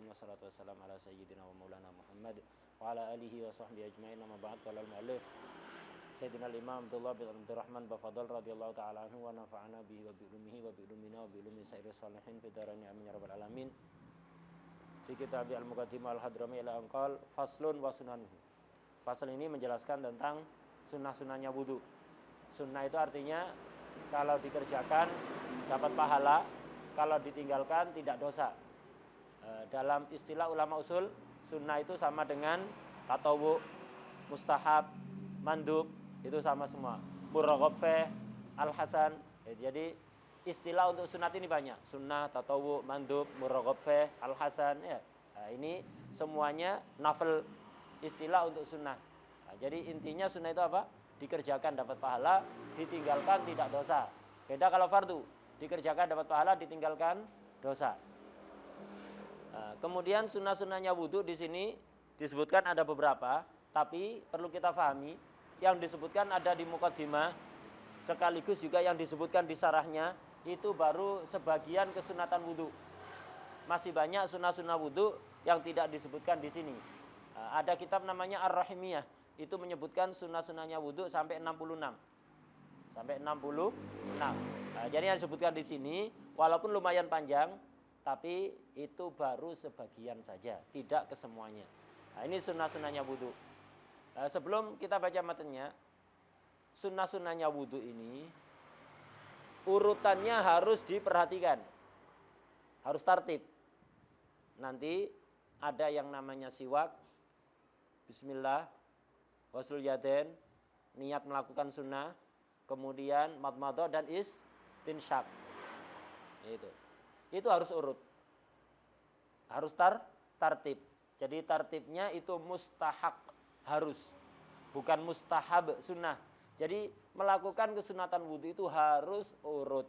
wassalatu wassalamu ala sayyidina wa maulana Muhammad wa ala alihi wa sahbihi ajma'in. Amma ba'd. Qala al-mu'allif Sayyidina al-Imam Abdullah bin Abdurrahman Bafadal radhiyallahu ta'ala anhu wa nafa'ana bihi wa bi ulumihi wa bi ulumina wa bi ulumi sa'iris salihin fi darain amin ya rabbal alamin. Fi kitab al-Muqaddimah al-Hadrami ila anqal faslun wa sunanuhu. Fasal ini menjelaskan tentang sunnah-sunnahnya wudu. Sunnah itu artinya kalau dikerjakan dapat pahala, kalau ditinggalkan tidak dosa. Dalam istilah ulama usul, sunnah itu sama dengan tatawu, mustahab, mandub, itu sama semua. Muraghab fi, al-hasan. Jadi istilah untuk sunat ini banyak. Sunnah, tatawu, mandub, muraghab fi, al-hasan. Ya. Nah, ini semuanya nafil istilah untuk sunnah. Nah, jadi intinya sunnah itu apa? Dikerjakan dapat pahala, ditinggalkan tidak dosa. Beda kalau fardu, dikerjakan dapat pahala, ditinggalkan dosa. Nah, kemudian sunnah-sunnahnya wudu di sini disebutkan ada beberapa, tapi perlu kita pahami yang disebutkan ada di muqaddimah, sekaligus juga yang disebutkan di syarahnya itu baru sebagian kesunatan wudu. Masih banyak sunnah-sunnah wudu yang tidak disebutkan di sini. Nah, ada kitab namanya Ar-Rahimiyah, itu menyebutkan sunnah-sunnahnya wudu sampai 66. Sampai 66. Nah, jadi yang disebutkan di sini walaupun lumayan panjang, tapi itu baru sebagian saja, tidak kesemuanya. Nah, ini sunnah-sunnahnya wudu. Sebelum kita baca matanya, sunnah-sunnahnya wudu ini urutannya harus diperhatikan, harus tertib. Nanti ada yang namanya siwak, bismillah, ghuslul yadain, niat melakukan sunnah, kemudian madmadah dan istinsyak. Itu harus urut. Harus tartib. Jadi tartibnya itu mustahak, harus. Bukan mustahab, sunnah. Jadi melakukan kesunatan wudu itu harus urut.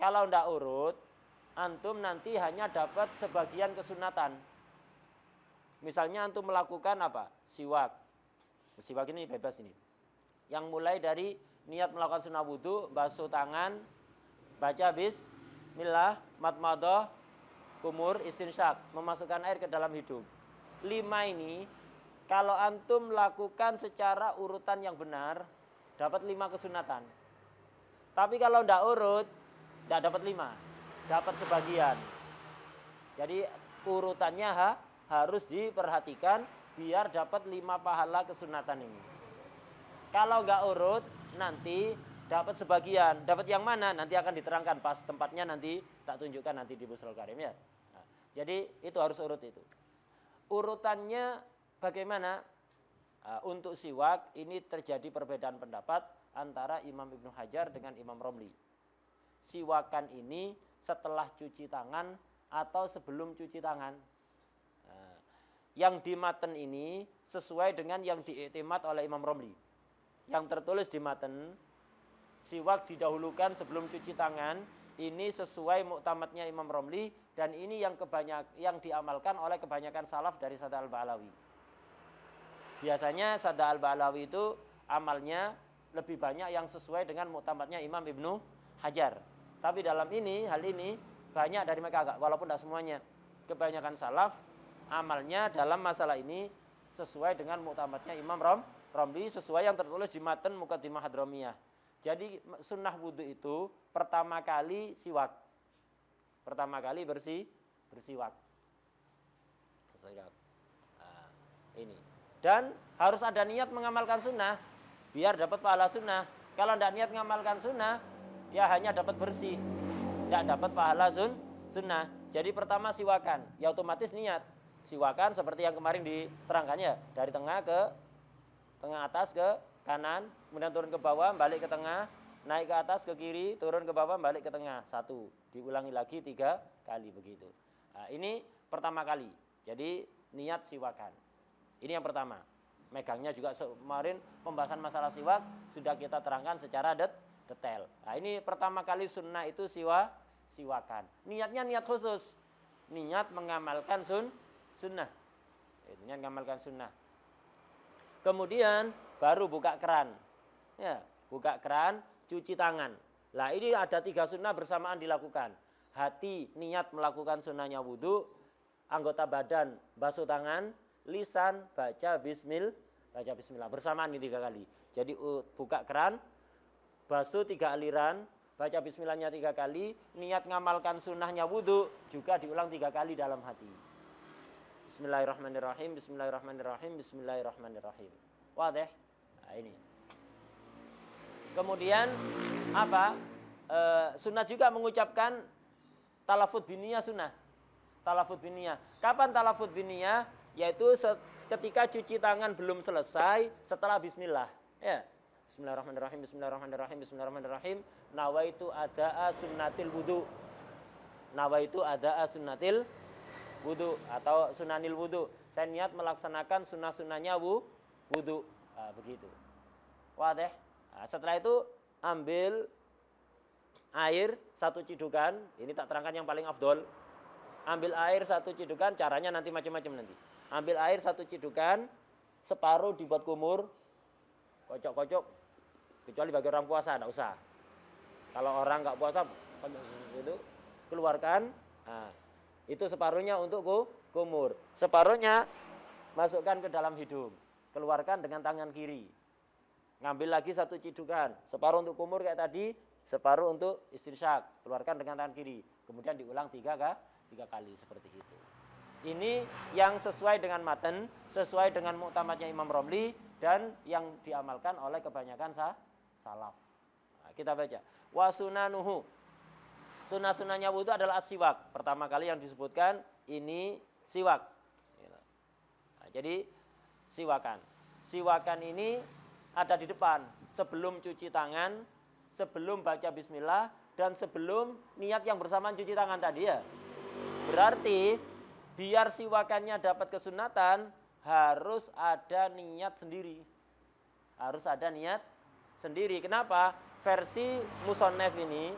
Kalau tidak urut, antum nanti hanya dapat sebagian kesunatan. Misalnya antum melakukan apa? Siwak. Siwak ini bebas ini. Yang mulai dari niat melakukan sunnah wudu, basuh tangan, baca bismillah, madmadah, kumur, istinsyak, memasukkan air ke dalam hidung. 5 ini kalau antum lakukan secara urutan yang benar, dapat 5 kesunatan. Tapi kalau tidak urut, tidak dapat 5, dapat sebagian. Jadi urutannya harus diperhatikan biar dapat 5 pahala kesunatan ini. Kalau nggak urut, nanti dapat sebagian. Dapat yang mana? Nanti akan diterangkan pas tempatnya, nanti tak tunjukkan nanti di Busrul Karim ya. Nah, jadi itu harus urut itu. Urutannya bagaimana? Untuk siwak ini terjadi perbedaan pendapat antara Imam Ibnu Hajar dengan Imam Romli. Siwakan ini setelah cuci tangan atau sebelum cuci tangan. Nah, yang di matan ini sesuai dengan yang diiktimat oleh Imam Romli. Yang tertulis di matan, siwak didahulukan sebelum cuci tangan, ini sesuai muktamadnya Imam Romli, dan ini yang diamalkan oleh kebanyakan salaf dari Sada al-Ba'alawi. Biasanya Sada al-Ba'alawi itu amalnya lebih banyak yang sesuai dengan muktamadnya Imam Ibnu Hajar. Tapi dalam hal ini banyak dari mereka, walaupun tidak semuanya. Kebanyakan salaf amalnya dalam masalah ini sesuai dengan muktamadnya Imam Romli, sesuai yang tertulis di matan Muqaddimah Hadramiyah. Jadi sunnah wudu itu pertama kali siwak. Pertama kali bersiwak. Nah, ini. Dan harus ada niat mengamalkan sunnah biar dapat pahala sunnah. Kalau tidak niat mengamalkan sunnah, ya hanya dapat bersih, tidak dapat pahala sunnah. Jadi pertama siwakan, ya otomatis niat. Siwakan seperti yang kemarin diterangkannya, dari tengah atas ke kanan, kemudian turun ke bawah, balik ke tengah, naik ke atas ke kiri, turun ke bawah, balik ke tengah. 1, diulangi lagi 3 kali begitu. Nah, ini pertama kali. Jadi niat siwakan. Ini yang pertama. Megangnya juga kemarin pembahasan masalah siwak sudah kita terangkan secara detail. Nah, ini pertama kali sunnah itu siwakan. Niatnya niat khusus. Niat mengamalkan sunnah. Itu niat mengamalkan sunnah. Kemudian baru buka keran. Ya, buka keran, cuci tangan. Lah ini ada 3 sunnah bersamaan dilakukan. Hati niat melakukan sunnahnya wudu, anggota badan, basuh tangan, lisan, baca bismillah. Bersamaan ini 3 kali. Jadi buka keran, basuh 3 aliran, baca bismillahnya 3 kali, niat ngamalkan sunnahnya wudu juga diulang 3 kali dalam hati. Bismillahirrahmanirrahim, bismillahirrahmanirrahim, bismillahirrahmanirrahim. Wadah? Nah, ini. Kemudian apa? Sunnah juga mengucapkan talafut biniyah sunnah. Talafut biniyah. Kapan talafut biniyah? Yaitu ketika cuci tangan belum selesai setelah bismillah. Ya. Bismillahirrahmanirrahim, bismillahirrahmanirrahim, bismillahirrahmanirrahim. Nawaitu ada'a sunnatil wudu. Nawaitu ada'a sunnatil wudu atau sunanil wudu. Saya niat melaksanakan sunnah-sunnahnya wudu. Nah, begitu. Wadah. Nah, setelah itu ambil air 1 cidukan, ini tak terangkan yang paling afdol. Ambil air 1 cidukan, caranya nanti macam-macam nanti. Ambil air 1 cidukan, separuh dibuat kumur, kocok-kocok, kecuali bagi orang puasa, tidak usah. Kalau orang nggak puasa, itu keluarkan. Nah, itu separuhnya untuk kumur. Separuhnya masukkan ke dalam hidung, keluarkan dengan tangan kiri. Ngambil lagi 1 cidukan, separuh untuk kumur kayak tadi, separuh untuk istinsyak, keluarkan dengan tangan kiri. Kemudian diulang 3 kali seperti itu. Ini yang sesuai dengan matan, sesuai dengan muktamadnya Imam Romli dan yang diamalkan oleh kebanyakan salaf. Nah, kita baca. Wa sunanuhu. Sunnah-sunnahnya wudu adalah as-siwak. Pertama kali yang disebutkan ini siwak. Nah, jadi siwakan. Siwakan ini ada di depan sebelum cuci tangan, sebelum baca bismillah, dan sebelum niat yang bersamaan cuci tangan tadi ya. Berarti biar siwakannya dapat kesunatan harus ada niat sendiri. Harus ada niat sendiri. Kenapa? Versi Musannaf ini,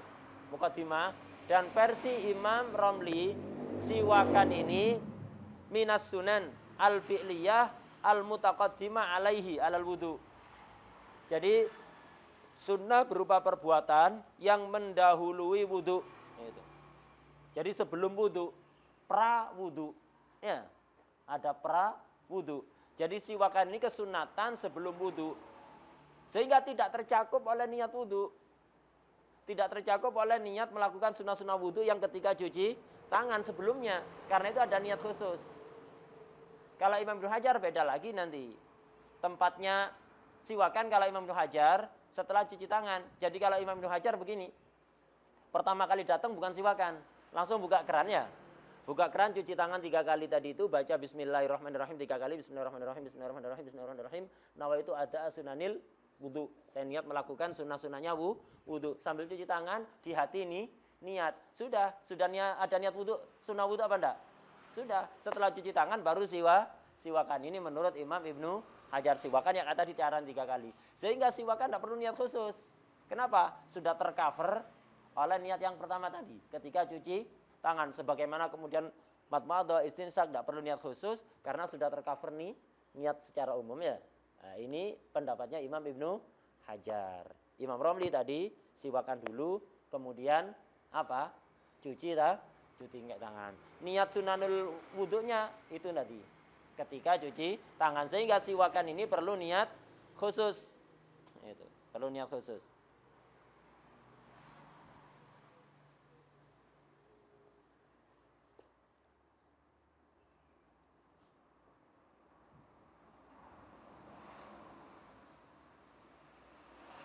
Muqaddimah, dan versi Imam Romli, siwakan ini minas sunan al-fi'liyah al-mutaqaddimah alaihi alal wudu. Jadi sunnah berupa perbuatan yang mendahului wudu. Jadi sebelum wudu, pra wudu. Ya, ada pra wudu. Jadi siwakan ini kesunatan sebelum wudu. Sehingga tidak tercakup oleh niat wudu. Tidak tercakup oleh niat melakukan sunnah-sunnah wudu yang ketika cuci tangan sebelumnya. Karena itu ada niat khusus. Kalau Imam Ibnu Hajar beda lagi nanti. Tempatnya siwakan kalau Imam Ibnu Hajar setelah cuci tangan. Jadi kalau Imam Ibnu Hajar begini. Pertama kali datang bukan siwakan. Langsung buka keran ya. Buka keran, cuci tangan 3 kali tadi itu. Baca bismillahirrahmanirrahim 3 kali. Bismillahirrahmanirrahim, bismillahirrahmanirrahim, bismillahirrahmanirrahim. Nawaitu ada sunanil wudu. Saya niat melakukan sunnah-sunnahnya wudu. Sambil cuci tangan, di hati ini niat. Sudah ada niat wudu. Sunnah wudu apa enggak? Sudah. Setelah cuci tangan baru siwakan. Ini menurut Imam Ibnu Hajar, siwakan yang kata dicaran 3 kali. Sehingga siwakan tidak perlu niat khusus. Kenapa? Sudah tercover oleh niat yang pertama tadi. Ketika cuci tangan. Sebagaimana kemudian madmadah, istinsak tidak perlu niat khusus. Karena sudah tercover nih niat secara umum ya. Nah, ini pendapatnya Imam Ibnu Hajar. Imam Romli tadi siwakan dulu. Kemudian apa? Cuci tangan. Niat sunanul wudunya itu tadi. Ketika cuci tangan, sehingga siwakan ini perlu niat khusus. Itu, perlu niat khusus.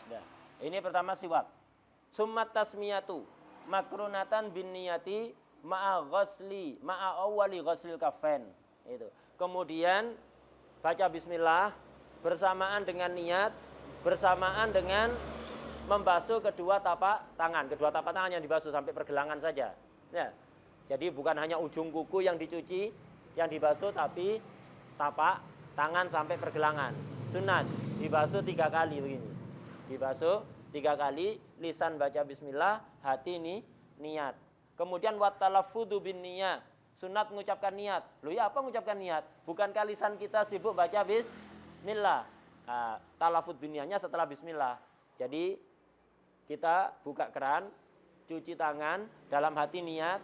Nah, ini pertama siwak. Summat tasmiyatu makrunatan bin niyati ma'a awwali ghaslil kafain. Itu. Kemudian baca bismillah bersamaan dengan niat, bersamaan dengan membasuh kedua tapak tangan. Kedua tapak tangan yang dibasuh sampai pergelangan saja. Ya. Jadi bukan hanya ujung kuku yang dicuci, yang dibasuh, tapi tapak tangan sampai pergelangan. Sunat, dibasuh 3 kali begini. Dibasuh 3 kali, lisan baca bismillah, hati ini niat. Kemudian watalaffudu bin niyah. Sunat mengucapkan niat. Loh ya apa mengucapkan niat? Bukankah lisan kita sibuk baca bismillah? Nah, talafud biniyahnya setelah bismillah. Jadi kita buka keran, cuci tangan, dalam hati niat.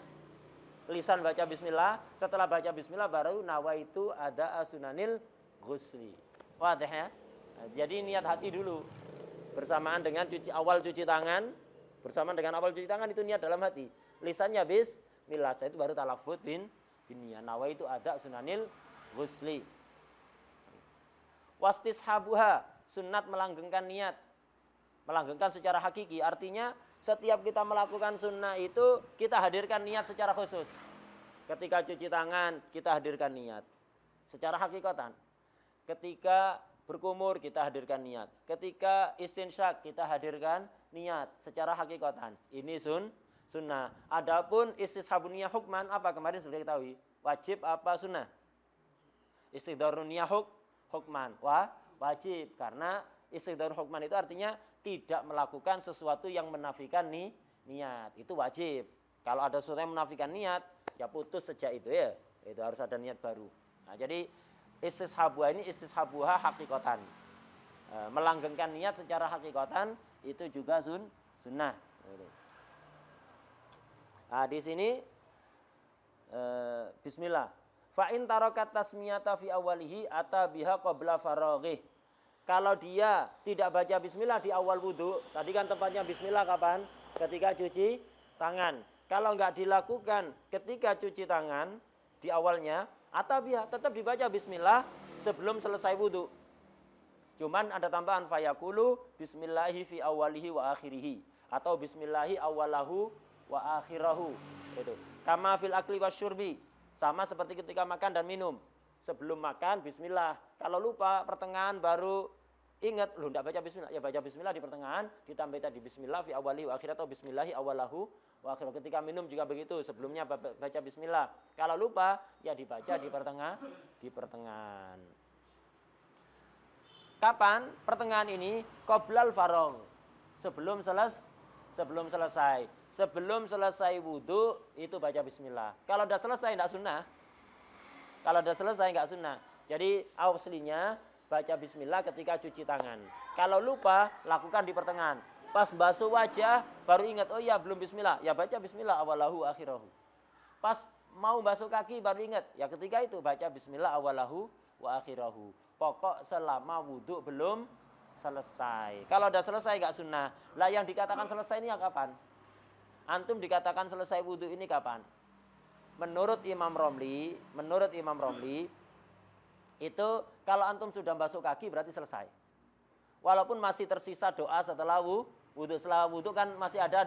lisan baca bismillah, setelah baca bismillah baru nawaitu ada sunanil ghusli. Wadah ya? Nah, jadi niat hati dulu. Bersamaan dengan awal cuci tangan, itu niat dalam hati. Lisannya bismillah, itu baru talafut bin niat. Nawaitu ada sunanil ghusli. Wastishabuha, sunat melanggengkan niat. Melanggengkan secara hakiki, artinya setiap kita melakukan sunnah itu kita hadirkan niat secara khusus. Ketika cuci tangan kita hadirkan niat secara hakikatan. Ketika berkumur kita hadirkan niat. Ketika istinsyak kita hadirkan niat secara hakikatan. Ini sunnah. Adapun istishabun niyah hukman apa kemarin sudah diketahui? Wajib apa sunnah? Istidharun niyah hukman. Wajib karena istidharun hukman itu artinya tidak melakukan sesuatu yang menafikan niat. Itu wajib. Kalau ada sesuatu yang menafikan niat, ya putus sejak itu ya. Itu harus ada niat baru. Nah, jadi istishabuha ini istishabuha hakikatan. Melanggengkan niat secara hakikatan itu juga sunnah. Nah, di sini bismillah. Fa in tarakat tasmiyata fi awalihi ata biha qabla faraghih. Kalau dia tidak baca bismillah di awal wudu, tadi kan tempatnya bismillah kapan? Ketika cuci tangan. Kalau enggak dilakukan ketika cuci tangan di awalnya, atabiha tetap dibaca bismillah sebelum selesai wudu. Cuman ada tambahan fayaqulu bismillahi fi awalihi wa akhirihi atau bismillahi awalahu wa akhirahu. Itu. Kama fil akli wasyurbi. Sama seperti ketika makan dan minum. Sebelum makan bismillah. Kalau lupa pertengahan baru ingat, lu enggak baca bismillah. Ya baca bismillah di pertengahan, ditambah tadi bismillah fi awalihi wa akhirih atau bismillahi awalahu wa akhirih. Ketika minum juga begitu, sebelumnya baca bismillah. Kalau lupa ya dibaca di pertengahan. Kapan? Pertengahan ini qoblal faragh. Sebelum selesai. Sebelum selesai wudu itu baca bismillah. Kalau sudah selesai enggak sunnah. Jadi aslinya baca bismillah ketika cuci tangan. Kalau lupa lakukan di pertengahan. Pas basuh wajah baru ingat, oh ya belum bismillah. Ya baca bismillah awalahu akhirahu. Pas mau basuh kaki baru ingat. Ya ketika itu baca bismillah awalahu wa akhirahu. Pokok selama wudu belum selesai. Kalau sudah selesai enggak sunnah. Lah yang dikatakan selesai ini kapan? Antum dikatakan selesai wudu ini kapan? Menurut Imam Romli itu kalau antum sudah basuh kaki berarti selesai. Walaupun masih tersisa doa setelah wudu. Setelah wudu kan masih ada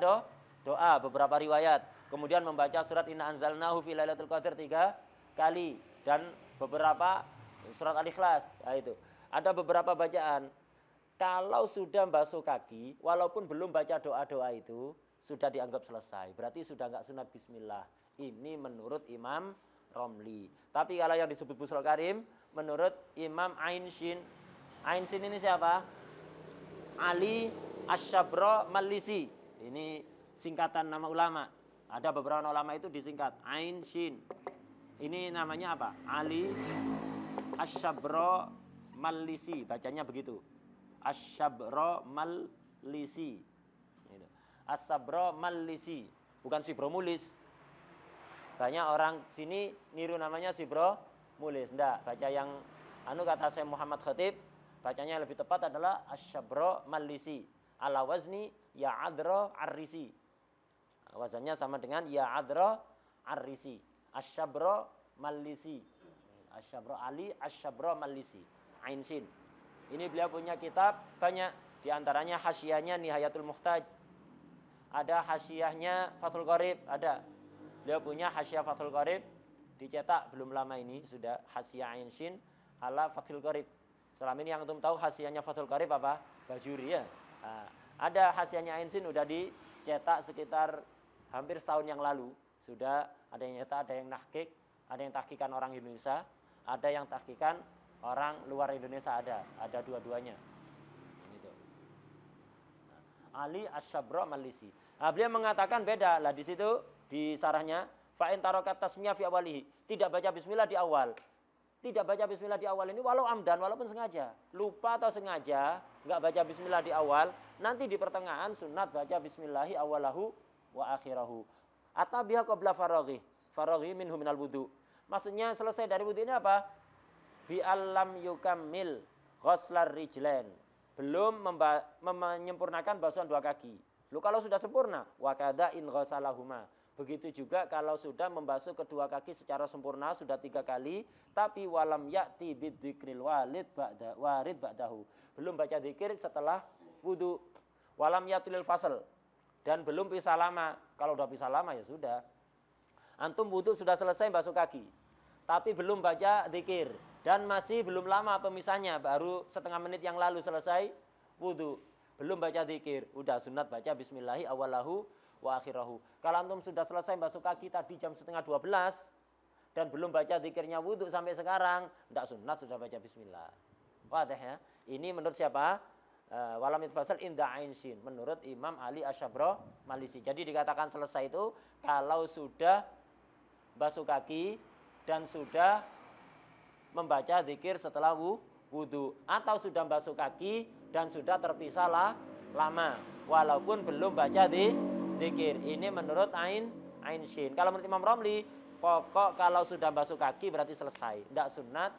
doa beberapa riwayat. Kemudian membaca surat Inna anzalnahu fi lailatul qadar 3 kali dan beberapa surat Al-Ikhlas. Nah, itu. Ada beberapa bacaan. Kalau sudah basuh kaki walaupun belum baca doa-doa itu sudah dianggap selesai. Berarti sudah enggak sunat bismillah. Ini menurut Imam Romli. Tapi kalau yang disebut Busrul Karim menurut Imam Ain Shin. Ain Shin ini siapa? Ali Asy-Syabra Malisi. Ini singkatan nama ulama. Ada beberapa ulama itu disingkat Ain Shin. Ini namanya apa? Ali Asy-Syabra Malisi. Bacanya begitu. Asy-Syabra Malisi. As-Sabra Malisi, bukan Sibromulis. Banyak orang sini niru namanya Sibromulis. Enggak, baca yang kata saya Muhammad Khatib, bacanya lebih tepat adalah Asy-Syabra Malisi. Ala wazni Ya'adra Ar-Risi. Wazannya sama dengan Ya'adra Ar-Risi. Asy-Syabra Malisi. Asy-Syabra Ali Asy-Syabra Malisi. Ain Sin. Ini beliau punya kitab banyak, di antaranya hasyiahnya Nihayatul Muhtaj. Ada hasyiahnya Fathul Qorib, ada. Beliau punya hasyiah Fathul Qorib, dicetak belum lama ini, sudah hasyiah Ain Shin ala Fathul Qorib. Selama ini yang antum tahu hasyiahnya Fathul Qorib apa? Bajuri ya. Nah, ada hasyiahnya Ain Shin udah dicetak sekitar hampir setahun yang lalu. Sudah ada yang nyetak, ada yang nahkik, ada yang tahkikan orang Indonesia, ada yang tahkikan orang luar Indonesia, ada dua-duanya. Ali Asy-Syabra Malisi. Nah, beliau mengatakan beda lah di situ di sarahnya fa in tarakat tasmiyah fi awalihi. Tidak baca bismillah di awal. Tidak baca bismillah di awal ini walaupun sengaja. Lupa atau sengaja enggak baca bismillah di awal, nanti di pertengahan sunat baca bismillahi awalahu wa akhirahu. Atabiha qabla faraghih. faraghi minhu minal wudu. Maksudnya selesai dari wudu ini apa? Bi alam yukammil ghuslar rijlain. Belum menyempurnakan basuhan dua kaki. Lu kalau sudah sempurna, wa kadza in ghasalahuma. Begitu juga kalau sudah membasuh kedua kaki secara sempurna sudah 3 kali, tapi walam ya'ti bidzikril warid ba'dahu. Belum baca zikir setelah wudu. Walam yatilil fasl. Dan belum pisah lama. Kalau udah pisah lama ya sudah. Antum wudu sudah selesai basuh kaki, tapi belum baca zikir dan masih belum lama pemisahnya, baru setengah menit yang lalu selesai wudu, belum baca zikir, udah sunat baca bismillahi awalahu wa akhirahu. Kalau antum sudah selesai basuh kaki tadi jam 11:30 dan belum baca zikirnya wudu sampai sekarang, tidak sunat sudah baca bismillah. Wadah ya? Ini menurut siapa? Walam itfasal inda ain shin, menurut Imam Ali Asy-Syabra Malisi. Jadi dikatakan selesai itu kalau sudah basuh kaki dan sudah membaca zikir setelah wudu, atau sudah basuh kaki dan sudah terpisah lama walaupun belum baca zikir. Ini menurut ain shin. Kalau menurut Imam Romli, pokok kalau sudah basuh kaki berarti selesai, tidak sunat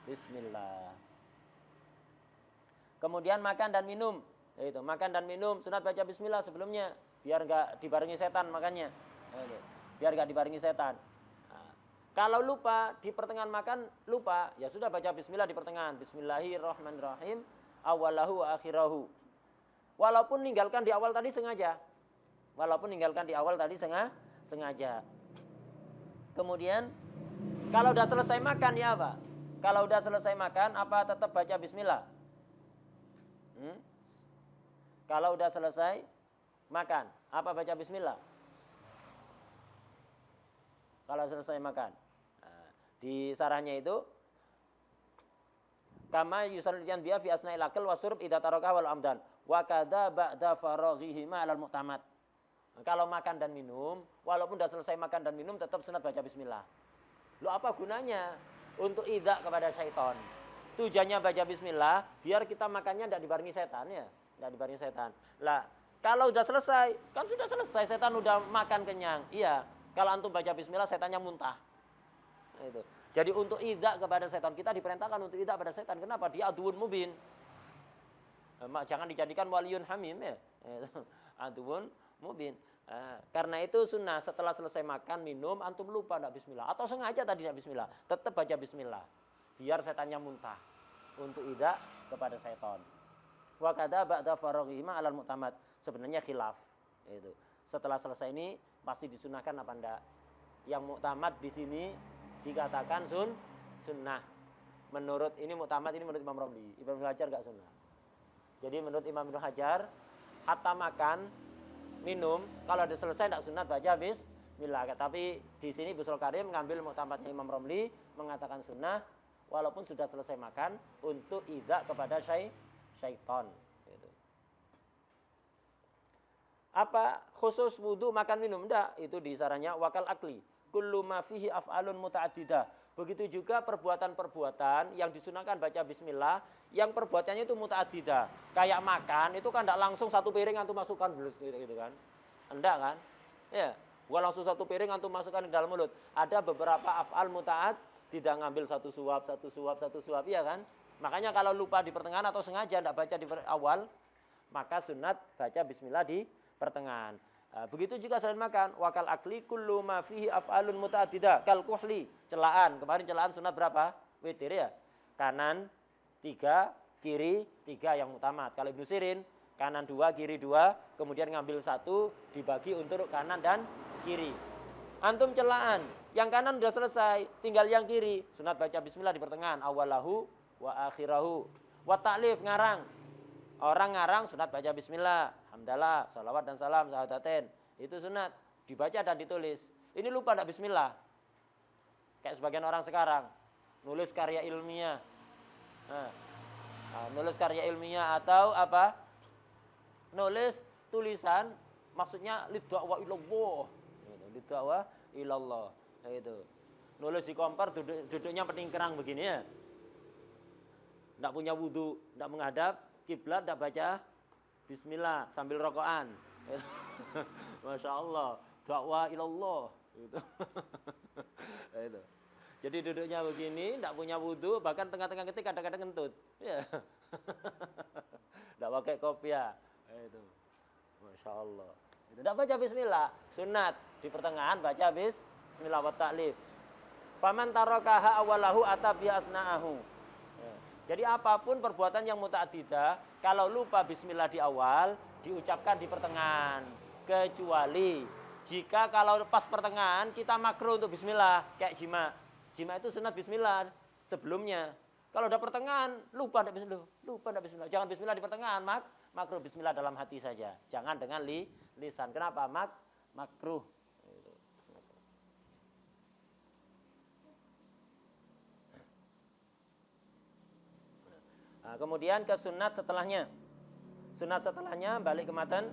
bismillah. Kemudian makan dan minum, yaitu makan dan minum sunat baca bismillah sebelumnya biar enggak dibarengi setan makannya. Biar enggak dibarengi setan. Nah, kalau lupa di pertengahan makan, lupa, ya sudah baca bismillah di pertengahan. Bismillahirrahmanirrahim, awalahu wa akhirahu. Walaupun ninggalkan di awal tadi sengaja. Sengaja. Kemudian kalau udah selesai makan ya apa? Kalau udah selesai makan apa tetap baca bismillah? Kalau udah selesai makan, apa baca bismillah? Kalau selesai makan. Nah, di sarahnya itu kama yusalliyan biya fi asna'il akil wa surb idza taraka wal amdan wa kadza ba'da faraghihima 'alal mu'tamad. Nah, kalau makan dan minum, walaupun sudah selesai makan dan minum tetap sunat baca bismillah. Lu apa gunanya? Untuk idza kepada syaitan. Tujuannya baca bismillah biar kita makannya tidak dibarengi setan ya, tidak dibarengi setan. Lah, kalau sudah selesai, kan sudah selesai, setan udah makan kenyang. Iya. Kalau antum baca bismillah setannya muntah. Nah, itu. Jadi untuk idza kepada setan, kita diperintahkan untuk idza kepada setan. Kenapa? Dia aduun mubin. Jangan dijadikan waliyun hamim ya. Aduun mubin. Karena itu sunnah setelah selesai makan minum antum lupa tidak bismillah atau sengaja tadi tidak bismillah, tetap baca bismillah. Biar setannya muntah. Untuk idza kepada setan. Wa kadza ba'da faraghihima 'alal mu'tamad. Sebenarnya khilaf. Itu. Setelah selesai ini pasti disunahkan apa enggak? Yang muktamad di sini dikatakan sunnah. Menurut ini muktamad, ini menurut Imam Romli. Ibnu Hajar enggak sunnah. Jadi menurut Imam Ibnu Hajar, hatta makan, minum, kalau sudah selesai enggak sunat baca bismillah. Tapi di sini Busrul Karim mengambil muktamadnya Imam Romli mengatakan sunnah walaupun sudah selesai makan untuk idza kepada syaitan. Gitu. Apa khusus wudu makan minum? Enggak, itu di sarannya wakal akli. Kullu ma fihi af'alun muta'addidah. Begitu juga perbuatan-perbuatan yang disunahkan baca bismillah, yang perbuatannya itu muta'addidah. Kayak makan itu kan enggak langsung satu piring antum masukkan gitu kan. Enggak kan? Ya, bukan langsung satu piring antum masukkan di dalam mulut. Ada beberapa af'al muta'ad, tidak ngambil satu suap, iya kan? Makanya kalau lupa di pertengahan atau sengaja enggak baca di awal, maka sunat baca bismillah di pertengahan. Begitu juga selain makan, wakal akli kullu ma fihi af'alun muta'addidah kal kuhli, celaan. Kemarin celaan sunat berapa? Witir ya. Kanan 3, kiri 3 yang mutamat. Kalau Ibnu Sirin, kanan 2, kiri 2, kemudian ngambil 1 dibagi untuk kanan dan kiri. Antum celaan, yang kanan sudah selesai, tinggal yang kiri, sunat baca bismillah di pertengahan, awalahu wa akhirahu. Wa ta'lif ngarang. Orang ngarang sunat baca bismillah, hamdalah, salawat dan salam, syahadatain. Itu sunat, dibaca dan ditulis. Ini lupa enggak bismillah. Kayak sebagian orang sekarang, nulis karya ilmiah. Nulis karya ilmiah atau apa? Nulis tulisan, maksudnya lidakwa ilallah. Lidakwa ilallah. Itu. Nulis di kompor, duduknya peningkerang begini ya. Enggak punya wudu, enggak menghadap kiblat, tidak baca bismillah sambil rokokan. Masya Allah, dakwah ilallah. Itu. Itu. Jadi duduknya begini, tidak punya wudhu, bahkan tengah-tengah ketik kadang-kadang kentut. Ya. Tidak pakai kopiah. Itu. Masya Allah. Tidak baca bismillah. Sunat. Di pertengahan baca bismillah wa ta'lif. Faman tarakaha awalahu atabi asna'ahu. Ya. Jadi apapun perbuatan yang muta'addidah, kalau lupa bismillah di awal, diucapkan di pertengahan. Kecuali jika kalau pas pertengahan kita makruh untuk bismillah, kayak jima. Jima itu sunat bismillah sebelumnya. Kalau udah pertengahan, lupa enggak bismillah. Jangan bismillah di pertengahan, makruh bismillah dalam hati saja. Jangan dengan lisan. Kenapa? Makruh. Nah, kemudian ke sunat setelahnya. Sunat setelahnya balik ke matan.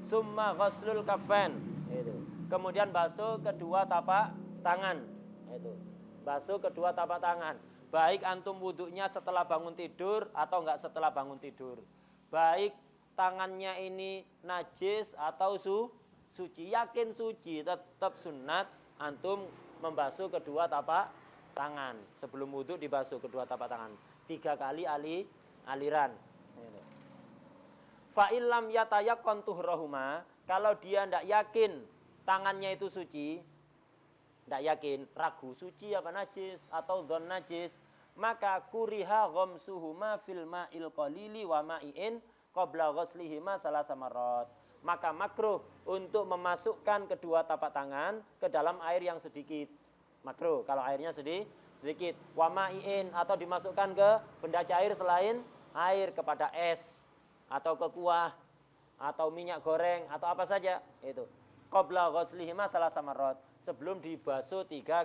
Summa ghuslul kaffain. Itu. Kemudian basuh kedua tapak tangan. Itu. Basuh kedua tapak tangan. Baik antum wudhunya setelah bangun tidur atau enggak setelah bangun tidur. Baik tangannya ini najis atau suci. Yakin suci, tetap sunat antum membasuh kedua tapak tangan. Sebelum wudhu dibasuh kedua tapak tangan. 3 kali aliran. Fa illam yatayaqqan tuhrahuma, kalau dia tidak yakin tangannya itu suci, tidak yakin, ragu suci apa najis atau dzon najis, maka kuriha ghamsuhuma fil ma'il qalili wa ma'in qabla ghuslihima salasa marrat. Maka makruh untuk memasukkan kedua tapak tangan ke dalam air yang sedikit. Makruh kalau airnya sedikit. Wa ma'in atau dimasukkan ke benda cair selain air, kepada es atau ke kuah atau minyak goreng atau apa saja itu. Qabla ghuslihima salasa marrat, sebelum dibasuh 3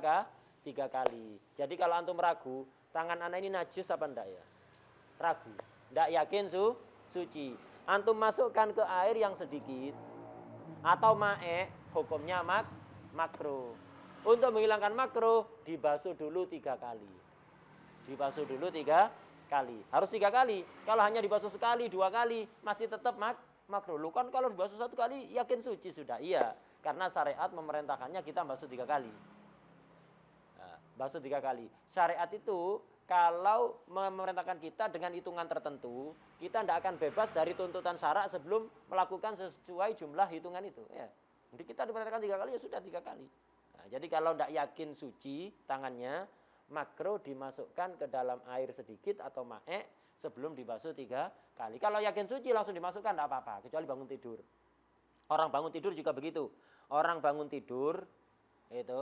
kali. Jadi kalau antum ragu, tangan anak ini najis apa enggak ya? Ragu, enggak yakin suci. Antum masukkan ke air yang sedikit atau ma'e, hukumnya makruh. Untuk menghilangkan makruh, dibasuh dulu 3 kali. Dibasuh dulu 3 kali. Harus 3 kali. Kalau hanya dibasuh sekali, 2 kali, masih tetap makruh. Lu kan kalau dibasuh 1 kali, yakin suci sudah. Iya, karena syariat memerintahkannya kita basuh 3 kali. Nah, basuh 3 kali. Syariat itu kalau memerintahkan kita dengan hitungan tertentu, kita tidak akan bebas dari tuntutan syarak sebelum melakukan sesuai jumlah hitungan itu. Ya. Jadi kita diperintahkan 3 kali, ya sudah 3 kali. Nah, jadi kalau tidak yakin suci tangannya, makruh dimasukkan ke dalam air sedikit atau ma'e sebelum dibasuh 3 kali. Kalau yakin suci langsung dimasukkan tidak apa-apa, kecuali bangun tidur. Orang bangun tidur juga begitu. Orang bangun tidur itu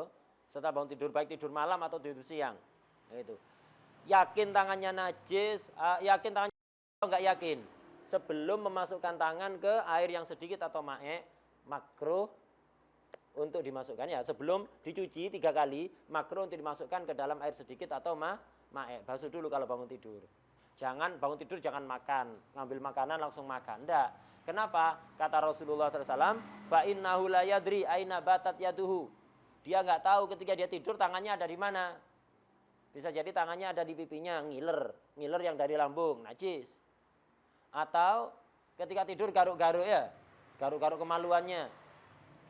setelah bangun tidur, baik tidur malam atau tidur siang, itu yakin tangannya najis, yakin tangannya atau enggak yakin, sebelum memasukkan tangan ke air yang sedikit atau ma'e, makruh untuk dimasukkan, ya sebelum dicuci 3 kali, makruh untuk dimasukkan ke dalam air sedikit atau ma'e. Basuh dulu kalau bangun tidur. Jangan bangun tidur, jangan makan, ngambil makanan langsung makan. Enggak. Kenapa? Kata Rasulullah SAW, fa innahu la yadri aina batat yaduhu. Dia enggak tahu ketika dia tidur tangannya ada di mana. Bisa jadi tangannya ada di pipinya, ngiler yang dari lambung, najis. Atau ketika tidur garuk-garuk ya, garuk-garuk kemaluannya.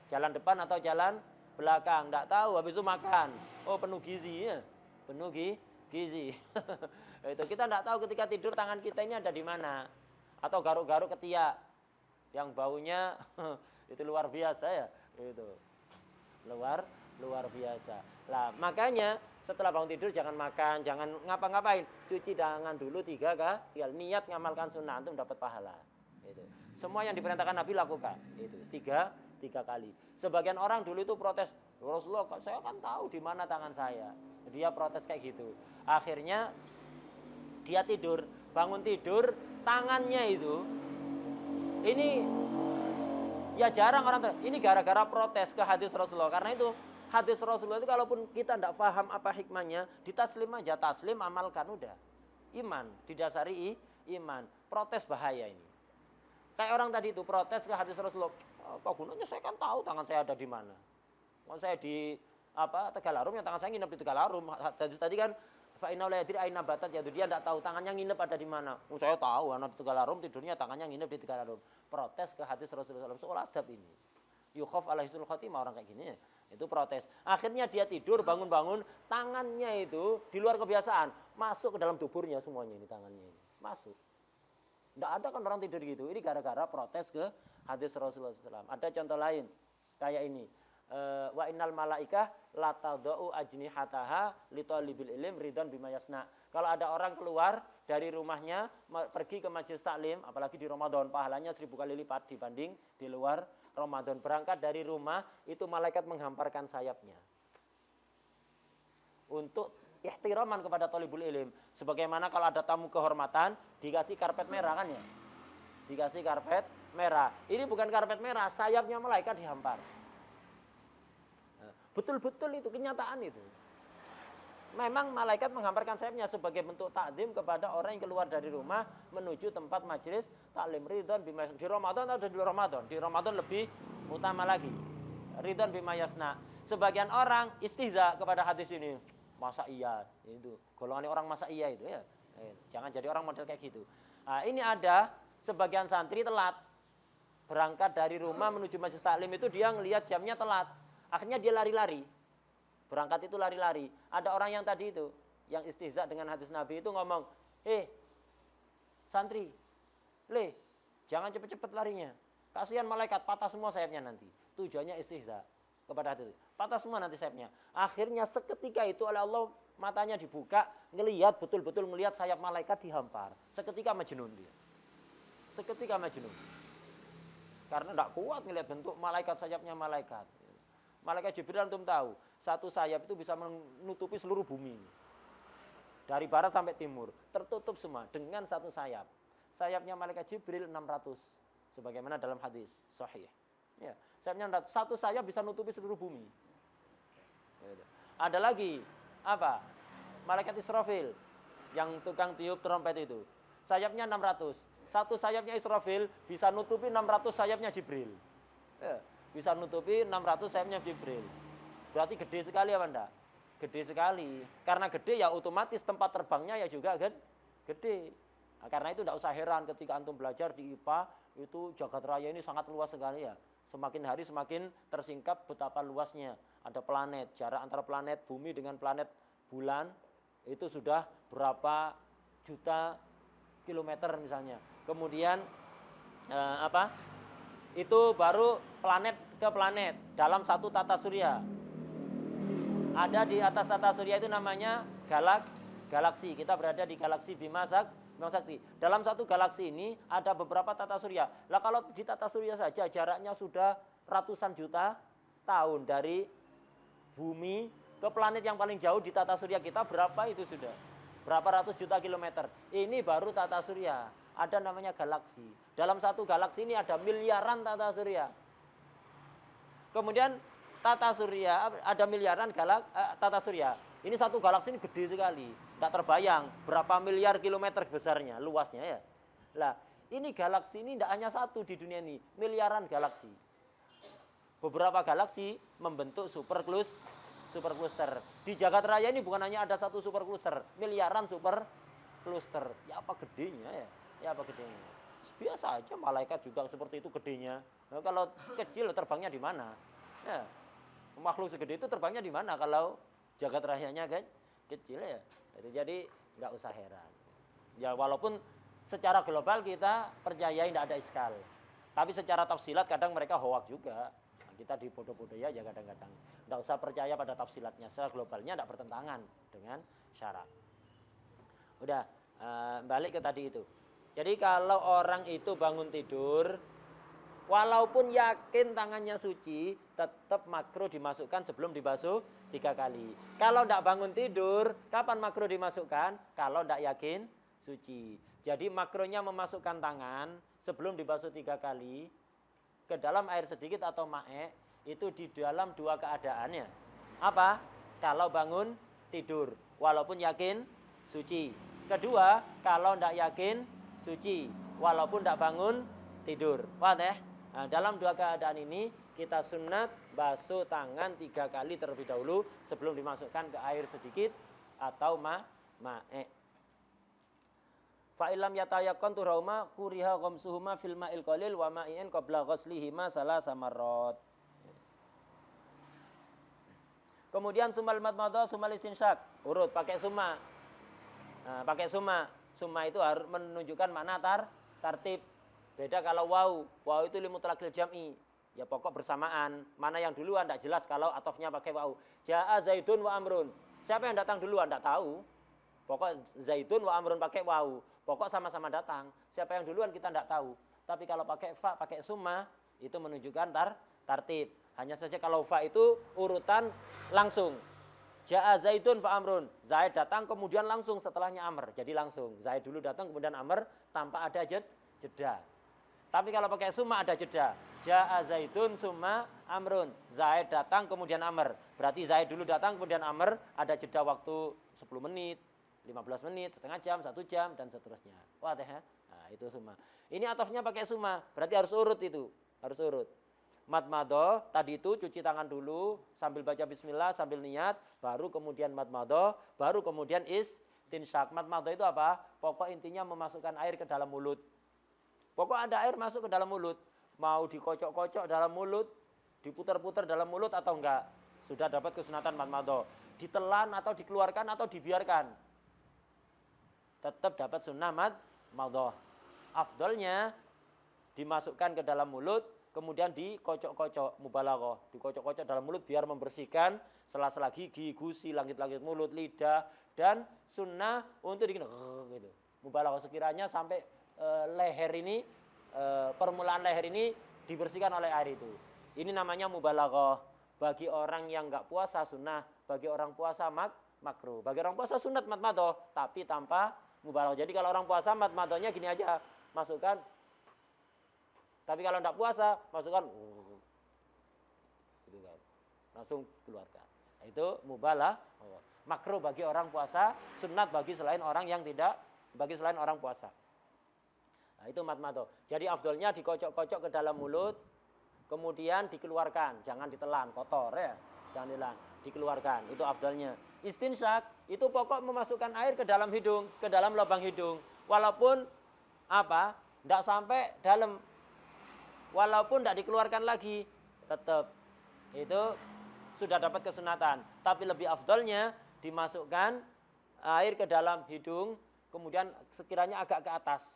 Jalan depan atau jalan belakang, enggak tahu, habis itu makan. Oh, penuh gizi ya. Penuh gizi. Itu kita enggak tahu ketika tidur tangan kita ini ada di mana. Atau garuk-garuk ketiak yang baunya itu luar biasa ya. Itu. Luar biasa. Lah, makanya setelah bangun tidur jangan makan, jangan ngapa-ngapain. Cuci tangan dulu 3 kali. Niat ngamalkan sunnah antum dapat pahala. Itu. Semua yang diperintahkan Nabi lakukan. Itu 3 kali. Sebagian orang dulu itu protes, Rasulullah, saya kan tahu di mana tangan saya. Dia protes kayak gitu. Akhirnya dia tidur, bangun tidur, tangannya itu, ini ya jarang orang, ini gara-gara protes ke hadis Rasulullah. Karena itu hadis Rasulullah itu kalaupun kita tidak paham apa hikmahnya, ditaslim aja, taslim, amalkan udah. Iman, didasari iman. Protes bahaya ini. Kayak orang tadi itu protes ke hadis Rasulullah. Apa gunanya, saya kan tahu tangan saya ada di mana. Kalau saya di Tegalarum, yang tangan saya nginep di Tegalarum. Tadi kan fa inna la yadri aina batat yadu, dia enggak tahu tangannya nginep ada di mana. Saya tahu anak di Tegalarum tidurnya tangannya nginep di Tegalarum. Protes ke hadis Rasulullah SAW, seolah adab ini. Yukhaf alaihi sul khatimah, orang kayak gini ya. Itu protes. Akhirnya dia tidur, bangun-bangun, tangannya itu di luar kebiasaan. Masuk ke dalam tuburnya semuanya ini tangannya ini. Masuk. Tidak ada kan orang tidur gitu. Ini gara-gara protes ke hadis Rasulullah SAW. Ada contoh lain. Kayak ini. Wa innal malaikah la tadau ajnihataha li talibil ilm ridwan bima yasna. Kalau ada orang keluar dari rumahnya pergi ke majelis taklim, apalagi di Ramadan, pahalanya 1000 kali lipat dibanding di luar Ramadan. Berangkat dari rumah itu malaikat menghamparkan sayapnya untuk ihtiraman kepada thalibul ilm. Sebagaimana kalau ada tamu kehormatan dikasih karpet merah kan ya, dikasih karpet merah. Ini bukan karpet merah, sayapnya malaikat dihampar. Betul-betul itu kenyataan itu. Memang malaikat menghamparkan sayapnya sebagai bentuk takdim kepada orang yang keluar dari rumah menuju tempat majelis taklim. Ridwan bima yasna. Di Ramadan atau di luar Ramadan? Di Ramadan lebih utama lagi. Ridwan bima yasna. Sebagian orang istihza kepada hadis ini. Masa iya? Itu golongan orang masa iya itu ya. Jangan jadi orang model kayak gitu. Nah, ini ada sebagian santri telat berangkat dari rumah menuju majelis taklim itu dia ngelihat jamnya telat. Akhirnya dia lari-lari. Berangkat itu lari-lari. Ada orang yang tadi itu, yang istihza dengan hadis Nabi itu ngomong, santri, jangan cepet-cepet larinya. Kasihan malaikat, patah semua sayapnya nanti. Tujuannya istihza kepada hadis. Patah semua nanti sayapnya. Akhirnya seketika itu oleh Allah matanya dibuka, ngelihat betul-betul ngelihat sayap malaikat dihampar. Seketika majnun dia. Seketika majnun. Karena tidak kuat ngelihat bentuk malaikat, sayapnya malaikat. Malaikat Jibril antum tahu, satu sayap itu bisa menutupi seluruh bumi. Dari barat sampai timur, tertutup semua dengan satu sayap. Sayapnya malaikat Jibril 600, sebagaimana dalam hadis sahih. Ya, sayapnya 600, satu sayap bisa menutupi seluruh bumi. Ada lagi, apa? Malaikat Israfil, yang tukang tiup trompet itu. Sayapnya 600, satu sayapnya Israfil bisa nutupi 600 sayapnya Jibril. Ya. Bisa nutupi 600 sayapnya Jibril. Berarti gede sekali apa enggak? Gede sekali. Karena gede ya otomatis tempat terbangnya ya juga gede. Nah, karena itu tidak usah heran ketika antum belajar di IPA itu jagat raya ini sangat luas sekali ya. Semakin hari semakin tersingkap betapa luasnya. Ada planet, jarak antara planet bumi dengan planet bulan itu sudah berapa juta kilometer misalnya. Kemudian itu baru planet ke planet dalam satu tata surya. Ada di atas tata surya itu namanya galaksi. Kita berada di galaksi Bima Sakti. Dalam satu galaksi ini ada beberapa tata surya. Lah kalau di tata surya saja jaraknya sudah ratusan juta tahun dari bumi ke planet yang paling jauh di tata surya kita, berapa itu sudah? Berapa ratus juta kilometer. Ini baru tata surya. Ada namanya galaksi. Dalam satu galaksi ini ada miliaran tata surya. Kemudian tata surya, ada miliaran tata surya. Ini satu galaksi ini gede sekali. Tidak terbayang berapa miliar kilometer besarnya, luasnya ya. Lah, ini galaksi ini tidak hanya satu di dunia ini, miliaran galaksi. Beberapa galaksi membentuk supercluster. Di jagat raya ini bukan hanya ada satu supercluster, miliaran supercluster. Ya apa gedenya ya? Ya apa gedenya? Biasa aja malaikat juga seperti itu gedenya. Nah, kalau kecil terbangnya di mana? Ya, makhluk segede itu terbangnya di mana kalau jagat rayanya kan kecil ya. Jadi nggak usah heran. Ya walaupun secara global kita percaya tidak ada iskal. Tapi secara tafsilat kadang mereka hoak juga. Nah, kita dibodoh-bodoh ya kadang-kadang. Nggak usah percaya pada tafsilatnya. Secara globalnya tidak bertentangan dengan syarak. Udah balik ke tadi itu. Jadi kalau orang itu bangun tidur, walaupun yakin tangannya suci, tetap makruh dimasukkan sebelum dibasuh 3 kali. Kalau tidak bangun tidur, kapan makruh dimasukkan? Kalau tidak yakin suci. Jadi makruhnya memasukkan tangan sebelum dibasuh 3 kali ke dalam air sedikit atau ma'e, itu di dalam 2 keadaannya. Apa? Kalau bangun tidur, walaupun yakin suci. Kedua, kalau tidak yakin suci, walaupun tidak bangun tidur. Wadah? Nah, dalam 2 keadaan ini kita sunat basuh tangan 3 kali terlebih dahulu sebelum dimasukkan ke air sedikit atau ma'e. Fa illam yatayaqqan turahuma kuriha ghamsuhuma fil ma'il qalil wa ma'in qabla ghuslihima salasa marrat. kemudian sumal madmadah, sumal istinsyak. Urut pakai summa. Nah, pakai summa. Summa itu harus menunjukkan makna tartib. Beda kalau wau. Wau itu limutlaqil jam'i. Ya pokok bersamaan. Mana yang duluan tidak jelas kalau atofnya pakai wau. Ja'a Zaidun wa Amrun. Siapa yang datang duluan tidak tahu. Pokok Zaidun wa Amrun pakai wau. Pokok sama-sama datang. Siapa yang duluan kita tidak tahu. Tapi kalau pakai fa, pakai summa, itu menunjukkan tartib. Hanya saja kalau fa itu urutan langsung. Ja'a Zaidun fa Amrun. Zaid datang kemudian langsung setelahnya Amr. Jadi langsung. Zaid dulu datang kemudian Amr tanpa ada jeda. Tapi kalau pakai summa ada jeda. Ja'a Zaidun summa Amrun. Zaid datang kemudian Amr. Berarti Zaid dulu datang kemudian Amr. Ada jeda waktu 10 menit, 15 menit, setengah jam, 1 jam, dan seterusnya. Wah ya? Nah, itu summa. Ini atofnya pakai summa. Berarti harus urut itu. Harus urut. Madmadah, tadi itu cuci tangan dulu, sambil baca bismillah, sambil niat, baru kemudian madmadah, baru kemudian istinsyak. Madmadah itu apa? Pokok intinya memasukkan air ke dalam mulut. Pokok ada air masuk ke dalam mulut. Mau dikocok-kocok dalam mulut, diputar-putar dalam mulut atau enggak. Sudah dapat kesunatan madmadah. Ditelan atau dikeluarkan atau dibiarkan. Tetap dapat sunnah madmadah. Afdolnya dimasukkan ke dalam mulut, kemudian dikocok-kocok, mubalaghah, dikocok-kocok dalam mulut biar membersihkan sela-sela gigi, gusi, langit-langit mulut, lidah, dan sunnah untuk gitu. Mubalaghah sekiranya sampai leher ini, permulaan leher ini dibersihkan oleh air itu. Ini namanya mubalaghah. Bagi orang yang enggak puasa sunnah, bagi orang puasa makruh. Bagi orang puasa sunat madmadah, tapi tanpa mubalaghah. Jadi kalau orang puasa madmadahnya gini aja, masukkan. Tapi kalau tidak puasa, masukkan gitu kan. Langsung keluarkan. Nah, itu mubalah. Makruh bagi orang puasa, sunat bagi selain orang yang tidak, bagi selain orang puasa. Nah, itu madmadah. Jadi afdolnya dikocok-kocok ke dalam mulut, kemudian dikeluarkan, jangan ditelan, kotor ya. Jangan ditelan, dikeluarkan. Itu afdolnya. Istinsyak itu pokok memasukkan air ke dalam hidung, ke dalam lubang hidung. Walaupun apa? Tidak sampai dalam. Walaupun tidak dikeluarkan lagi, tetap itu sudah dapat kesunatan. Tapi lebih afdolnya dimasukkan air ke dalam hidung, kemudian sekiranya agak ke atas.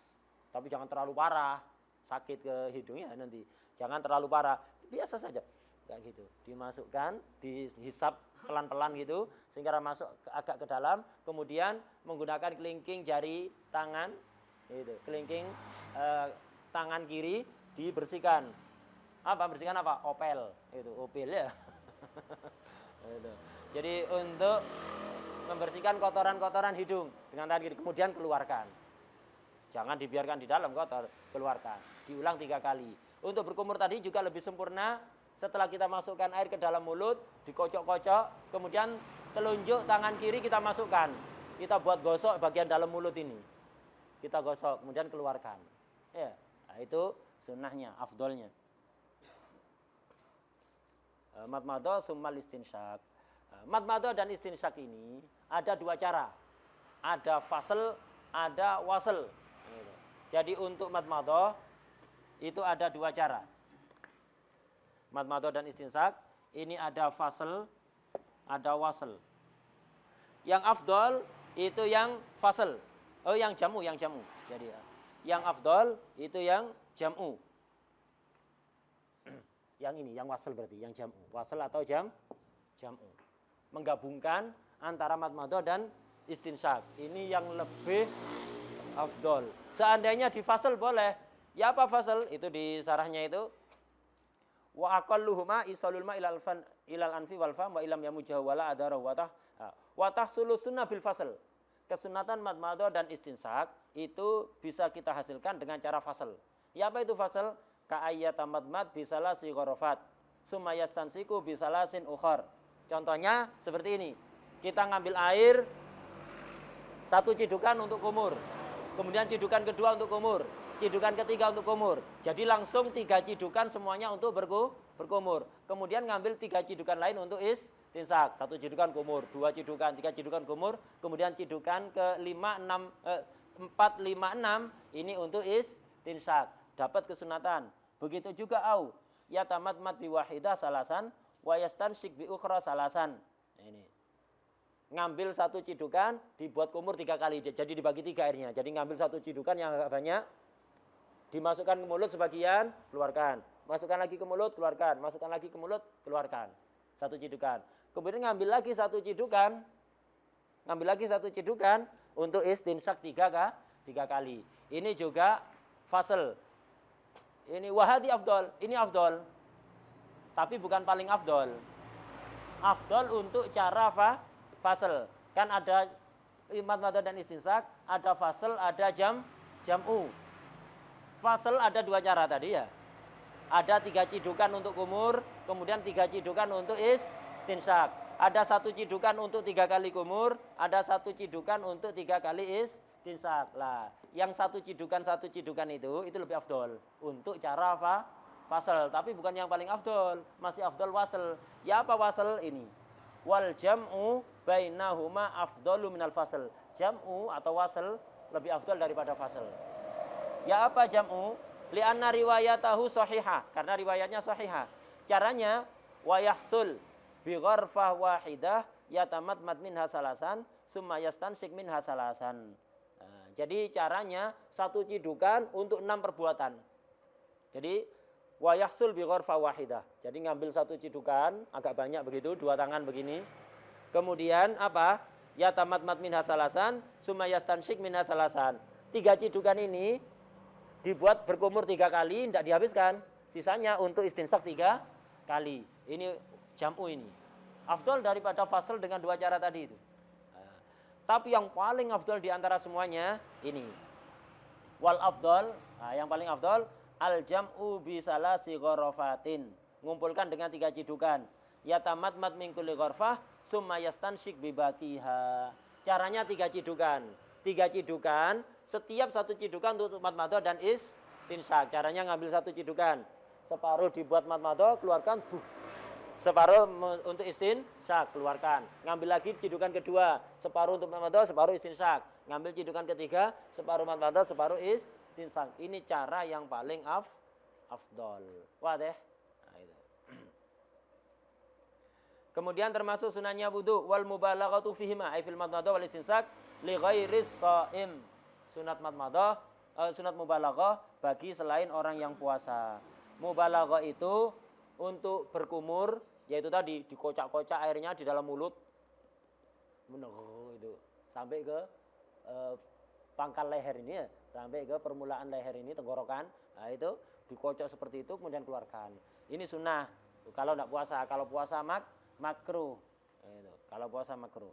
Tapi jangan terlalu parah, sakit ke hidungnya nanti. Jangan terlalu parah, biasa saja. Kayak gitu. Dimasukkan, dihisap pelan-pelan gitu, sehingga masuk agak ke dalam. Kemudian menggunakan kelingking jari tangan, gitu. Kelingking tangan kiri, dibersihkan. Apa? Bersihkan apa? Opel. Itu, opel ya. Itu. Jadi untuk membersihkan kotoran-kotoran hidung dengan tangan kiri, kemudian keluarkan. Jangan dibiarkan di dalam kotor, keluarkan. Diulang 3 kali. Untuk berkumur tadi juga lebih sempurna. Setelah kita masukkan air ke dalam mulut, dikocok-kocok, kemudian telunjuk tangan kiri kita masukkan. Kita buat gosok bagian dalam mulut ini. Kita gosok, kemudian keluarkan. Ya, nah itu sunnahnya, afdolnya. Madmadah summal istinsyak. Madmadah dan istinsyak ini ada 2 cara. Ada fasl, ada wasl. Jadi untuk madmadah itu ada 2 cara. Madmadah dan istinsyak ini ada fasl, ada wasl. Yang afdol itu yang fasl. Oh, yang jamu. Jadi yang afdol itu yang jam'u. Yang ini, yang wasl berarti, yang jam'u. Wasl atau jam'u. Menggabungkan antara madmadah dan istinsyak. Ini yang lebih afdol. Seandainya di fasl boleh. Ya apa fasl? Itu di sarahnya itu. Wa aqalluhuma isalul ma ilal anfi wal fam wa ilam yamujah wala adara wa tahsulu sunnah bil fasl. Kesunatan madmadah dan istinsyak itu bisa kita hasilkan dengan cara fasl. Ya apa itu fasl? Ka'ayyata madmad bisalasi ghorofat summa yastansiku bisalasin ukhar. Contohnya seperti ini. Kita ngambil air 1 cidukan untuk kumur. Kemudian cidukan kedua untuk kumur. Cidukan ketiga untuk kumur. Jadi langsung 3 cidukan semuanya untuk berkumur. Kemudian ngambil 3 cidukan lain untuk istinsyak. 1 cidukan kumur, 2 cidukan, 3 cidukan kumur. Kemudian cidukan ke 4, 5, 6 ini untuk istinsyak. Dapat kesunatan. Begitu juga au. Ya tamadmad bi wahidah salasan wa yastansyik bi ukhra salasan. Ini. Ngambil satu cidukan, dibuat kumur 3 kali. Jadi dibagi 3 airnya. Jadi ngambil satu cidukan yang agak banyak, dimasukkan ke mulut sebagian, keluarkan. Masukkan lagi ke mulut, keluarkan. Masukkan lagi ke mulut, keluarkan. Satu cidukan. Kemudian ngambil lagi satu cidukan. Ngambil lagi satu cidukan untuk istinsyak 3 kali. Ini juga fasl. Ini wahadi afdol. Ini afdol. Tapi bukan paling afdol. Afdol untuk cara fasl. Kan ada madmadah dan istinsyak, ada fasl, ada jam'u. Fasl ada 2 cara tadi ya. Ada 3 cidukan untuk kumur, kemudian 3 cidukan untuk istinsyak. Ada 1 cidukan untuk 3 kali kumur, ada 1 cidukan untuk 3 kali istinsyak. Lah, yang 1 cidukan itu lebih afdol untuk cara fasl, tapi bukan yang paling afdol, masih afdol wasl. Ya apa wasl ini? Wal jam'u bainahuma afdalu minal fasl. Jam'u atau wasl lebih afdol daripada fasl. Ya apa jam'u? Li'anna riwayatahu sahihah, karena riwayatnya sahihah. Caranya wa yahsul bi gharfah wahidah yatamatmat minha salasan summa yastansik minha salasan. Nah, jadi caranya 1 cidukan untuk 6 perbuatan. Jadi wa yahsul bi gharfah wahidah. Jadi ngambil 1 cidukan, agak banyak begitu, 2 tangan begini. Kemudian apa? Yatamatmat minha salasan summa yastansik minha salasan. 3 cidukan ini dibuat berkumur 3 kali, tidak dihabiskan. Sisanya untuk istinsyak 3 kali. Ini jam'u ini. Afdol daripada fasl dengan 2 cara tadi itu. Nah, tapi yang paling afdol di antara semuanya ini. Wal afdol, nah, yang paling afdol al jam'u bi salasi gharafatin. Ngumpulkan dengan 3 cidukan. Yatamatmat min kulli gharfah summa yastansyik bi baqiha. Caranya 3 cidukan. 3 cidukan, setiap 1 cidukan untuk madmadah dan istinsyak. Caranya ngambil 1 cidukan, separuh dibuat madmadah, keluarkan, separuh untuk istinsyak, keluarkan. Ngambil lagi cidukan kedua, separuh untuk madmadah, separuh istinsyak. Ngambil cidukan ketiga, separuh madmadah, separuh istinsyak. Ini cara yang paling afdol. Wadah. Nah, itu. Kemudian termasuk sunahnya wudu wal mubalaghatu fihima ay fil madmadah wal istinsyak li ghairis shaim. Sunat madmadah, sunat mubalaghah bagi selain orang yang puasa. Mubalaghah itu untuk berkumur, yaitu tadi dikocak-kocak airnya di dalam mulut. Itu sampai ke pangkal leher ini ya, sampai ke permulaan leher ini, tenggorokan. Nah, itu dikocok seperti itu kemudian keluarkan. Ini sunnah. Kalau tidak puasa, kalau puasa makruh. Kalau puasa makruh.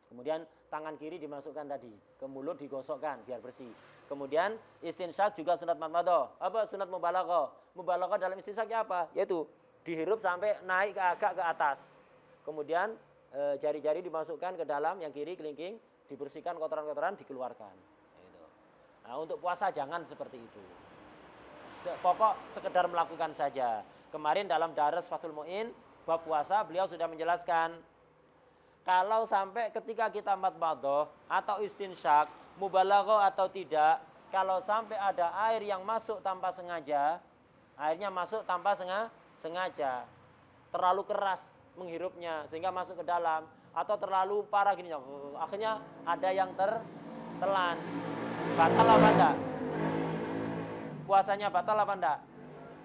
Kemudian tangan kiri dimasukkan tadi ke mulut, digosokkan biar bersih. Kemudian istinsyak juga sunat madmadah. Apa sunat mubalaghah? Mubalaghah dalam istinsyak apa? Yaitu dihirup sampai naik agak ke atas. Kemudian jari-jari dimasukkan ke dalam, yang kiri kelingking, dibersihkan kotoran-kotoran, dikeluarkan. Nah, untuk puasa jangan seperti itu. Pokok sekedar melakukan saja. Kemarin dalam Daras Fathul Mu'in bab puasa beliau sudah menjelaskan, kalau sampai ketika kita madmadah atau istinsyak, mubalaghah atau tidak, kalau sampai ada air yang masuk tanpa sengaja, airnya masuk tanpa sengaja, terlalu keras menghirupnya sehingga masuk ke dalam, atau terlalu parah gini, akhirnya ada yang tertelan, batal apa enggak? Puasanya batal apa enggak?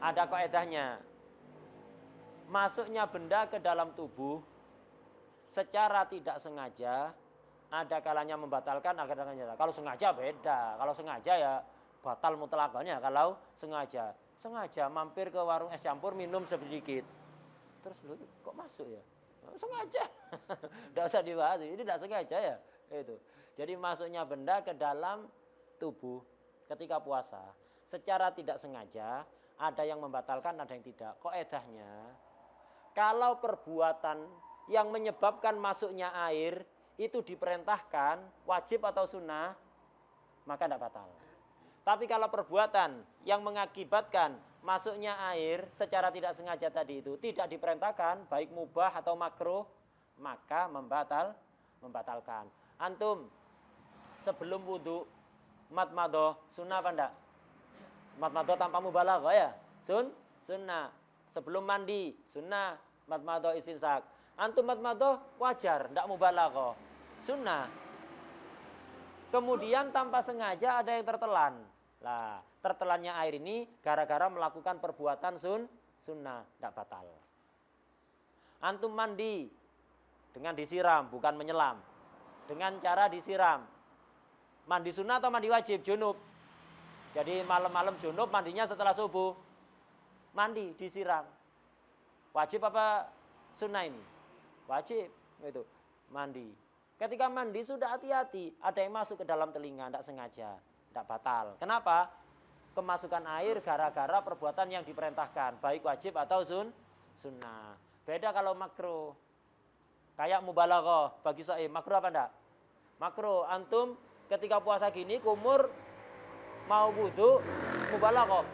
Ada kaedahnya. Masuknya benda ke dalam tubuh secara tidak sengaja, ada kalanya membatalkan, ada kalanya. Kalau sengaja beda. Kalau sengaja ya batal mutlakannya. Kalau sengaja mampir ke warung es campur minum sedikit, terus lu kok masuk ya? Sengaja. Tidak usah dibahas. Ini tidak sengaja ya. Itu. Jadi masuknya benda ke dalam tubuh ketika puasa secara tidak sengaja, ada yang membatalkan, ada yang tidak. Kaedahnya, kalau perbuatan yang menyebabkan masuknya air itu diperintahkan, wajib atau sunnah, maka tidak batal. Tapi kalau perbuatan yang mengakibatkan masuknya air secara tidak sengaja tadi itu tidak diperintahkan, baik mubah atau makruh, maka membatalkan. Antum sebelum wudu madmadah sunnah apa enggak? Madmadah tanpa mubalaghah ya? Sunnah. Sebelum mandi sunnah madmadah istinsyak. Antum madmadah wajar, tidak mubalaghah. Sunnah. Kemudian tanpa sengaja ada yang tertelan. Lah, tertelannya air ini gara-gara melakukan perbuatan sunnah, tidak batal. Antum mandi dengan disiram, bukan menyelam. Dengan cara disiram. Mandi sunnah atau mandi wajib? Junub. Jadi malam-malam junub, mandinya setelah subuh. Mandi, disiram. Wajib apa sunnah ini? Wajib. Itu. Mandi. Ketika mandi sudah hati-hati. Ada yang masuk ke dalam telinga, tidak sengaja. Tidak batal. Kenapa? Kemasukan air gara-gara perbuatan yang diperintahkan. Baik wajib atau sunnah. Beda kalau makruh. Kayak mubalaghah. Bagi saya, makruh apa enggak? Makruh. Antum ketika puasa gini, kumur, mau wudu, mubalaghah.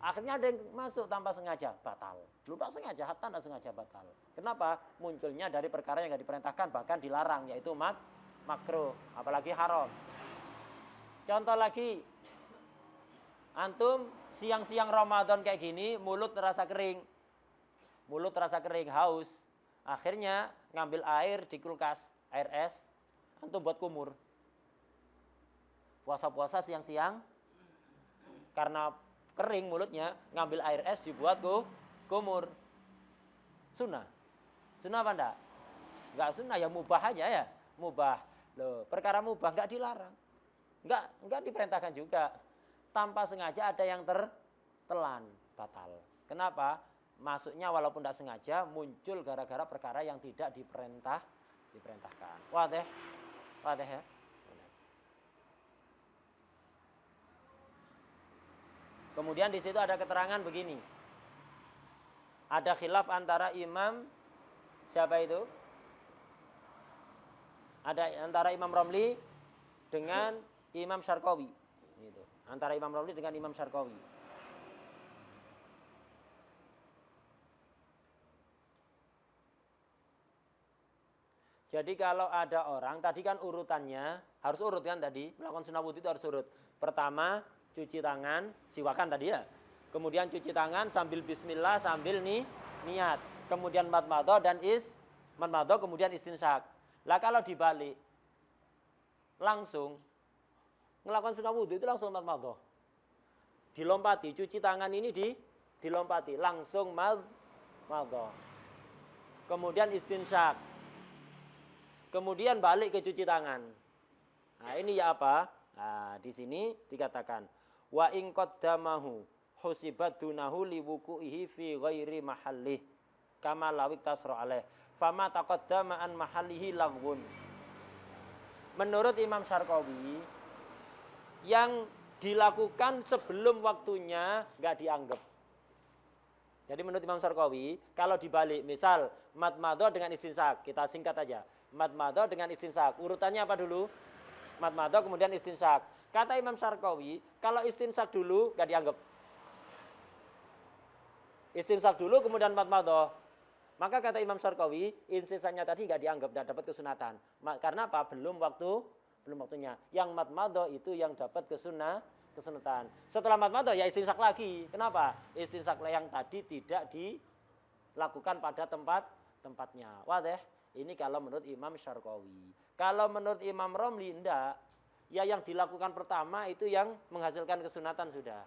Akhirnya ada yang masuk tanpa sengaja, batal. Lu tak sengaja, hatta tak sengaja, batal. Kenapa? Munculnya dari perkara yang tidak diperintahkan, bahkan dilarang, yaitu makruh, apalagi haram. Contoh lagi, antum siang-siang Ramadan kayak gini, mulut terasa kering. Mulut terasa kering, haus. Akhirnya ngambil air di kulkas, air es, antum buat kumur. Puasa-puasa siang-siang, karena kering mulutnya, ngambil air es dibuat kumur. Sunnah. Sunnah apa enggak? Enggak sunnah, ya mubah aja ya. Mubah. Loh, perkara mubah enggak dilarang. Enggak diperintahkan juga. Tanpa sengaja ada yang tertelan, batal. Kenapa? Masuknya walaupun enggak sengaja muncul gara-gara perkara yang tidak diperintahkan. Wadih. Wadih ya. Kemudian di situ ada keterangan begini. Ada khilaf antara imam, siapa itu? Ada antara Imam Romli dengan Imam Syarqawi. Gitu. Antara Imam Romli dengan Imam Syarqawi. Jadi kalau ada orang, tadi kan urutannya, harus urut kan tadi, melakukan sunnah wudu itu harus urut. Pertama, cuci tangan, siwakan tadi ya. Kemudian cuci tangan sambil bismillah, sambil niat. Kemudian madmadah dan madmadah, kemudian istinsyak. Lah kalau dibalik, langsung melakukan sunnah wudu itu langsung madmadah. Dilompati, cuci tangan ini dilompati, langsung madmadah. Kemudian istinsyak. Kemudian balik ke cuci tangan. Nah, ini ya apa? Nah, di sini dikatakan wa in qaddamahu husibat dunahu liwuku'ihi fi ghairi mahallih kama lawik tasra alaih fama taqaddama an mahallihi laghun. Menurut Imam Syarqawi, yang dilakukan sebelum waktunya enggak dianggap. Jadi menurut Imam Syarqawi, kalau dibalik, misal madmadah dengan istinsyak, kita singkat aja. Madmadah dengan istinsyak, urutannya apa dulu? Madmadah kemudian istinsyak. Kata Imam Syarqawi, kalau istinsyak dulu enggak dianggap. Istinsyak dulu kemudian madmadah. Maka kata Imam Syarqawi, istinsyaknya tadi enggak dianggap, enggak dapat kesunatan. Karena apa? Belum waktunya. Yang madmadah itu yang dapat kesunatan. Setelah madmadah ya istinsyak lagi. Kenapa? Istinsyak yang tadi tidak dilakukan pada tempatnya. Wadih. Ini kalau menurut Imam Syarqawi. Kalau menurut Imam Romli enggak. Ya yang dilakukan pertama itu yang menghasilkan kesunatan sudah.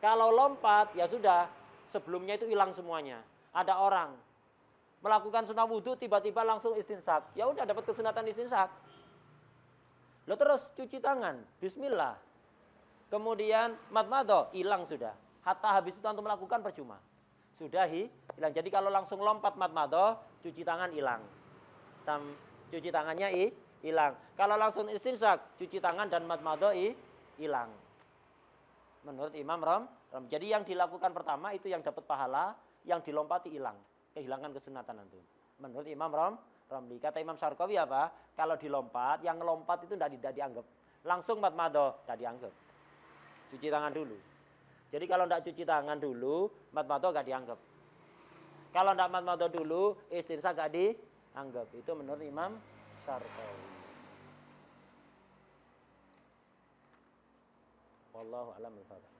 Kalau lompat ya sudah. Sebelumnya itu hilang semuanya. Ada orang melakukan sunnah wudu tiba-tiba langsung istinsyak. Ya udah dapat kesunatan istinsyak. Lo terus cuci tangan. Bismillah. Kemudian madmadah hilang sudah. Hatta habis itu antum melakukan percuma. Sudah hilang. Jadi kalau langsung lompat madmadah, cuci tangan hilang. Cuci tangannya hilang. Kalau langsung istinsyak, cuci tangan dan madmadah hilang. Menurut Imam Rom. Jadi yang dilakukan pertama itu yang dapat pahala, yang dilompati hilang. Kehilangan kesunatan antum. Menurut Imam Romli. Kata Imam Syarqawi apa? Kalau dilompat, yang ngelompat itu tidak dianggap. Langsung madmadah, tidak dianggap. Cuci tangan dulu. Jadi kalau tidak cuci tangan dulu, madmadah enggak dianggap. Kalau tidak madmadah dulu, istinsyak enggak dianggap. Itu menurut Imam Syarqawi. Wallahu a'lam bishawab.